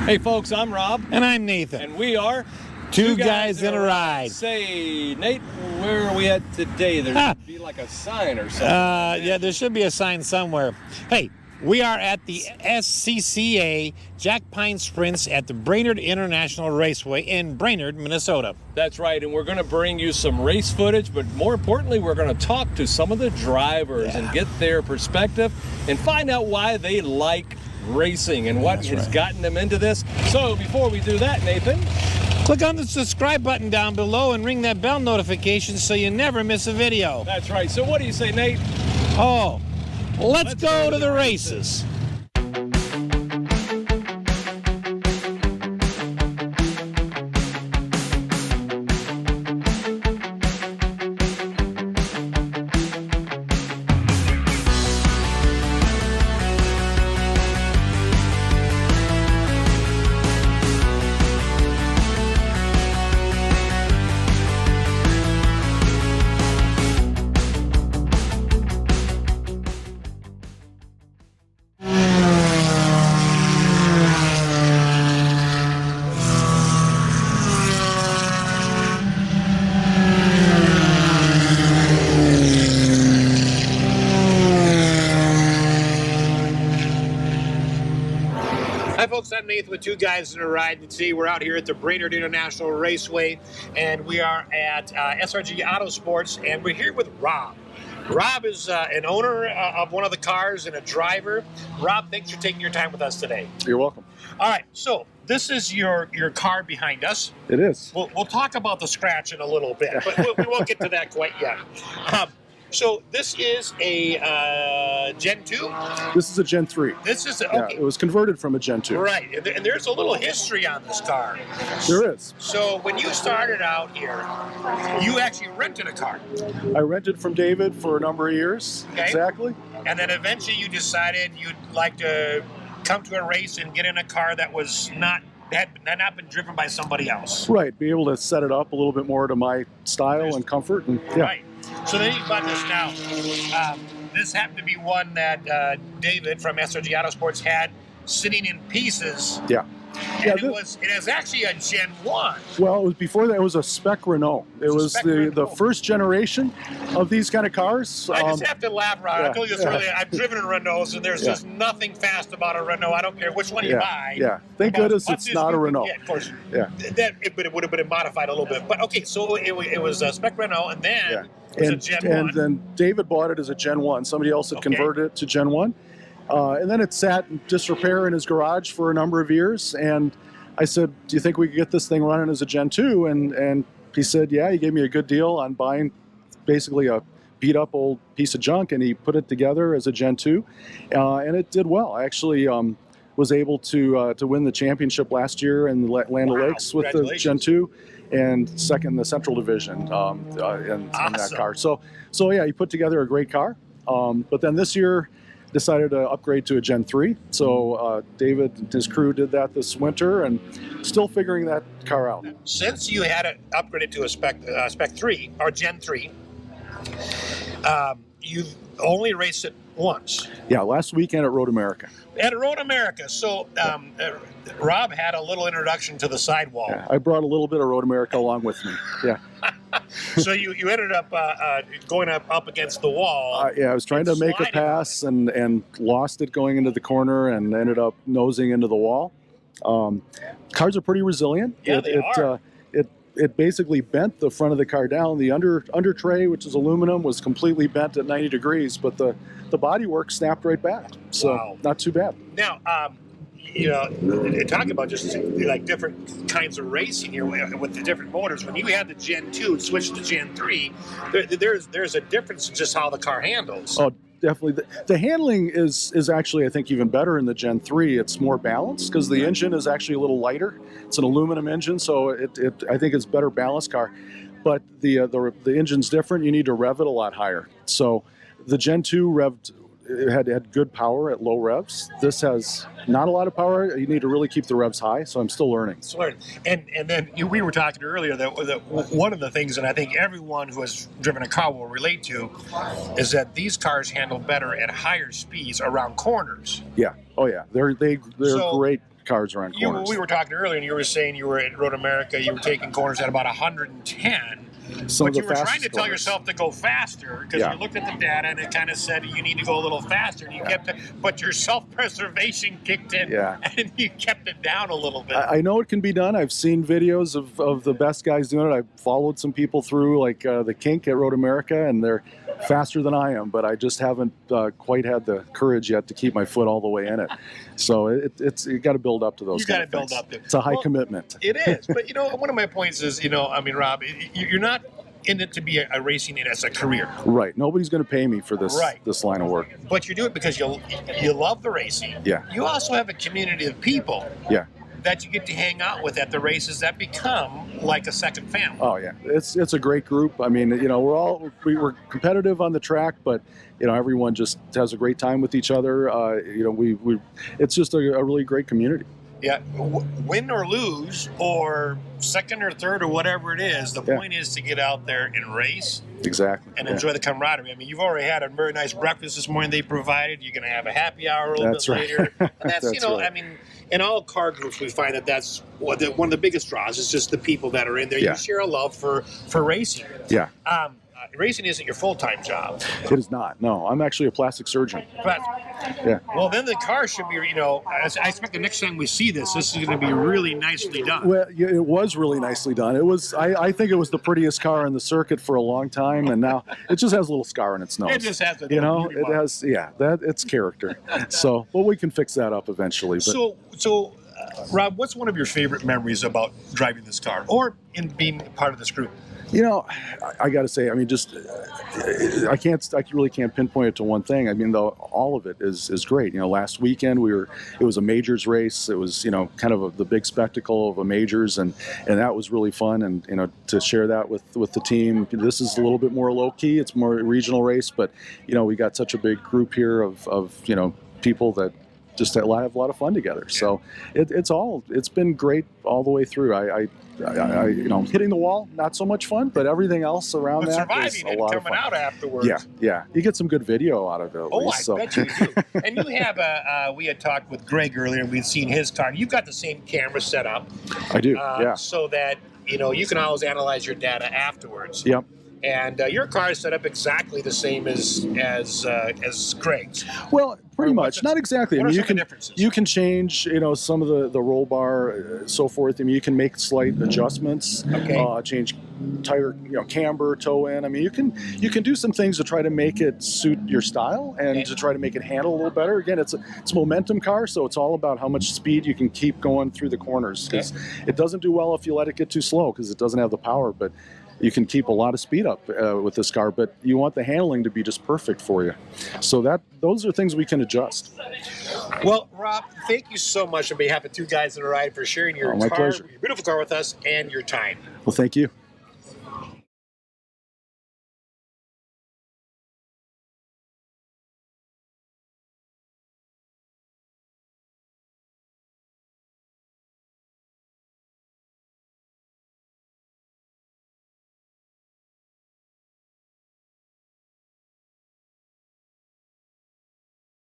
Hey folks, I'm Rob. And I'm Nathan. And we are Two Guys in a Ride. Say, Nate, where are we at today? There should be like a sign or something. Yeah, there should be a sign somewhere. Hey, we are at the SCCA Jack Pine Sprints at the Brainerd International Raceway in Brainerd, Minnesota. That's right, and we're going to bring you some race footage, but more importantly, we're going to talk to some of the drivers and get their perspective and find out why they like racing and what has gotten them into this. So before we do that, Nathan, click on the subscribe button down below and ring that bell notification so you never miss a video. That's right. So what do you say, Nate? Oh, let's go to the races. Hi folks, I'm Nathan with Two Guys in a Ride, and today we're out here at the Brainerd International Raceway, and we are at SRG Autosports, and we're here with Rob. Rob is an owner of one of the cars and a driver. Rob, thanks for taking your time with us today. You're welcome. All right, so this is your car behind us. It is. We'll talk about the scratch in a little bit, but we won't get to that quite yet. So this is a Gen 2? This is a Gen 3. This is, okay. Yeah, it was converted from a Gen 2. Right, and there's a little history on this car. There is. So when you started out here, you actually rented a car. I rented from David for a number of years. Okay. Exactly. And then eventually you decided you'd like to come to a race and get in a car that was had not been driven by somebody else. Right, be able to set it up a little bit more to my style and comfort. And, yeah. Right. So then you bought this now. This happened to be one that David from SRG Autosports had sitting in pieces. Yeah. And it is actually a Gen 1. Well, it was before that. It was a spec Renault. It was the first generation of these kind of cars. I just have to laugh, Ron. I told you this earlier. I've driven a Renault, and there's just nothing fast about a Renault. I don't care which one you buy. Yeah. Thank goodness it's not a Renault. Yeah, of course. Yeah. But it would have been modified a little bit. But okay, so it was a spec Renault, and then it was a Gen 1. And then David bought it as a Gen 1. Somebody else had converted it to Gen 1. And then it sat in disrepair in his garage for a number of years. And I said, do you think we could get this thing running as a Gen 2? And he said, yeah. He gave me a good deal on buying basically a beat-up old piece of junk, and he put it together as a Gen 2. And it did well. I actually was able to win the championship last year in Land O'Lakes with the Gen 2, and second in the Central Division in that car. So yeah, he put together a great car. But then this year, decided to upgrade to a Gen 3. So David and his crew did that this winter, and still figuring that car out. Since you had it upgraded to a Spec 3, or Gen 3, you've only raced it once. Yeah, last weekend at Road America. At Road America. So Rob had a little introduction to the sidewall. Yeah, I brought a little bit of Road America along with me. Yeah. So you ended up going up against the wall. Yeah, I was trying to make a pass and lost it going into the corner and ended up nosing into the wall. Cars are pretty resilient. Yeah, they are. It basically bent the front of the car down. The under tray, which is aluminum, was completely bent at 90 degrees, but the bodywork snapped right back. So not too bad. Now, talking about just like different kinds of racing here with the different motors. When you had the Gen 2 and switched to Gen 3, there's a difference in just how the car handles. Oh, definitely. The handling is actually, I think, even better in the Gen 3. It's more balanced because the engine is actually a little lighter. It's an aluminum engine, so I think it's a better balanced car. But the engine's different. You need to rev it a lot higher. So the Gen 2 revved had good power at low revs. This has not a lot of power. You need to really keep the revs high, so I'm still learning. And then we were talking earlier that one of the things that I think everyone who has driven a car will relate to is that these cars handle better at higher speeds around corners. Yeah. Oh yeah. They're great cars around corners. We were talking earlier, and you were saying you were at Road America. You were taking corners at about 110. But you were trying to tell yourself to go faster because you looked at the data and it kind of said you need to go a little faster. And you kept it, but your self-preservation kicked in and you kept it down a little bit. I know it can be done. I've seen videos of the best guys doing it. I've followed some people through, like the Kink at Road America, and they're faster than I am, but I just haven't quite had the courage yet to keep my foot all the way in it. So you got to build up to those. You got to build up to it. It's a high commitment. It is, but one of my points is, Rob, you're not in it to be a racing it as a career. Right. Nobody's going to pay me for this this line of work. But you do it because you love the racing. Yeah. You also have a community of people. Yeah. That you get to hang out with at the races that become like a second family. Oh yeah, it's a great group. I mean, we're competitive on the track, but everyone just has a great time with each other. It's just a really great community. Yeah, win or lose, or second or third, or whatever it is, the point is to get out there and race. Exactly. And enjoy the camaraderie. I mean, you've already had a very nice breakfast this morning they provided. You're going to have a happy hour a little bit later. And that's, I mean, in all car groups, we find that's one of the biggest draws is just the people that are in there. You share a love for racing. Yeah. Racing isn't your full-time job. It is not. No, I'm actually a plastic surgeon. But, well, then the car should be, I expect the next time we see this is going to be really nicely done. Well, it was really nicely done. It was. I think it was the prettiest car on the circuit for a long time, and now it just has a little scar in its nose. It just has a it has. Yeah, it's character. So, well, we can fix that up eventually. But. So, Rob, what's one of your favorite memories about driving this car or in being part of this group? I got to say, I mean, I really can't pinpoint it to one thing. I mean, though, all of it is great. Last weekend it was a majors race. It was, kind of the big spectacle of a majors, and that was really fun. And, to share that with the team. This is a little bit more low key. It's more a regional race, but, we got such a big group here of people that just have a lot of fun together. So it's been great all the way through. I hitting the wall, not so much fun, but everything else around that is a lot of fun. Surviving and coming out afterwards. Yeah. You get some good video out of it. I bet you do. And you have we had talked with Greg earlier, and we'd seen his car. You've got the same camera set up. I do, yeah. So that, you can always analyze your data afterwards. Yep. And your car is set up exactly the same as Craig's. Well, pretty much, not exactly. What are some differences? You can change, some of the roll bar, so forth. I mean, you can make slight adjustments. Okay. Change tire, camber, toe in. I mean, you can do some things to try to make it suit your style and to try to make it handle a little better. Again, it's a momentum car, so it's all about how much speed you can keep going through the corners. Because it doesn't do well if you let it get too slow because it doesn't have the power, but. You can keep a lot of speed up with this car, but you want the handling to be just perfect for you. So those are things we can adjust. Well, Rob, thank you so much on behalf of Two Guys in a Ride for sharing your my pleasure. your beautiful car with us and your time. Well, thank you.